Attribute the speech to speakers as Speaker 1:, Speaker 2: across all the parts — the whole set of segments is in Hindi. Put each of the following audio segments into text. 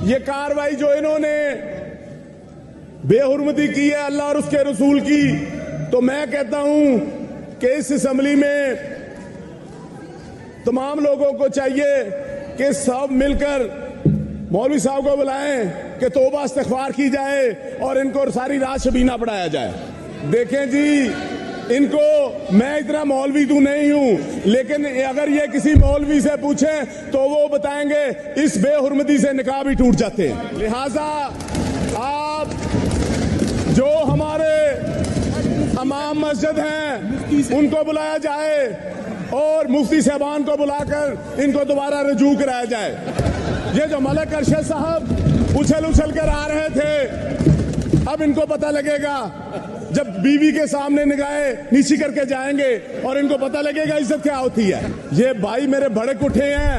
Speaker 1: ये कार्रवाई जो इन्होंने बेहुरमती की है अल्लाह और उसके रसूल की, तो मैं कहता हूं कि इस असेंबली में तमाम लोगों को चाहिए कि सब मिलकर मौलवी साहब को बुलाएं कि तौबा इस्तिग़फ़ार की जाए और इनको सारी रात शबीना पढ़ाया जाए। देखें जी, इनको मैं इतना मौलवी तो नहीं हूं, लेकिन अगर ये किसी मौलवी से पूछें तो वो बताएंगे इस बेहुरमती से निकाह भी टूट जाते हैं। लिहाजा आप जो हमारे इमाम मस्जिद हैं उनको बुलाया जाए और मुफ्ती साहबान को बुलाकर इनको दोबारा रजू कराया जाए। ये जो मलक अरशद साहब उछल उछल कर आ रहे थे, अब इनको पता लगेगा जब बीवी के सामने निगाहें नीची करके जाएंगे और इनको पता लगेगा इज्जत क्या होती है। ये भाई मेरे भड़क उठे हैं,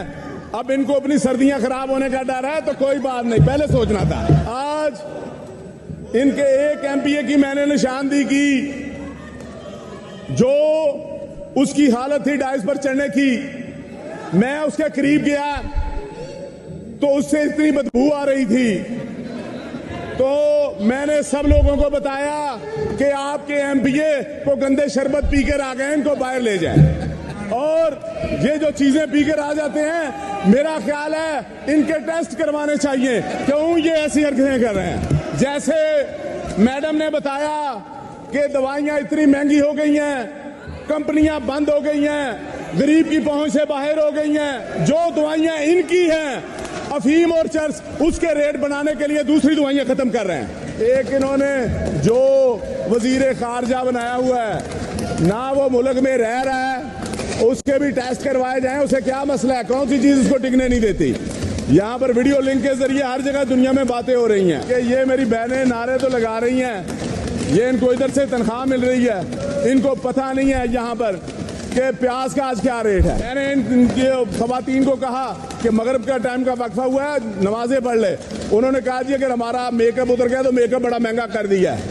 Speaker 1: अब इनको अपनी सर्दियां खराब होने का डर है तो कोई बात नहीं, पहले सोचना था। आज इनके एक एमपीए की मैंने निशानदी की, जो उसकी हालत थी डाइस पर चढ़ने की। मैं उसके करीब गया तो उससे इतनी बदबू आ रही थी, तो मैंने सब लोगों को बताया कि आपके एमपीए को गंदे शरबत पीकर आ गए, इनको बाहर ले जाए। और ये जो चीजें पीकर आ जाते हैं, मेरा ख्याल है इनके टेस्ट करवाने चाहिए, क्यों ये ऐसी हरकतें कर रहे हैं। जैसे मैडम ने बताया कि दवाइयां इतनी महंगी हो गई हैं, कंपनियां बंद हो गई हैं, गरीब की पहुंच से बाहर हो गई हैं। जो दवाइयां इनकी हैं, अफीम और चर्स, उसके रेट बनाने के लिए दूसरी दवाइयां खत्म कर रहे हैं। एक इन्होंने जो वजीर खारजा बनाया हुआ है, ना वो मुल्क में रह रहा है, उसके भी टेस्ट करवाए जाएं। उसे क्या मसला है, कौन सी चीज उसको टिकने नहीं देती। यहाँ पर वीडियो लिंक के जरिए हर जगह दुनिया में बातें हो रही हैं कि ये मेरी बहनें नारे तो लगा रही हैं, ये इनको इधर से तनख्वाह मिल रही है, इनको पता नहीं है यहाँ पर कि प्याज का आज क्या रेट है। मैंने इनके खवातीन को कहा कि मगरिब का टाइम का वक्फा हुआ है, नमाजें पढ़ ले। उन्होंने कहा जी अगर हमारा मेकअप उतर गया तो मेकअप बड़ा महंगा कर दिया है।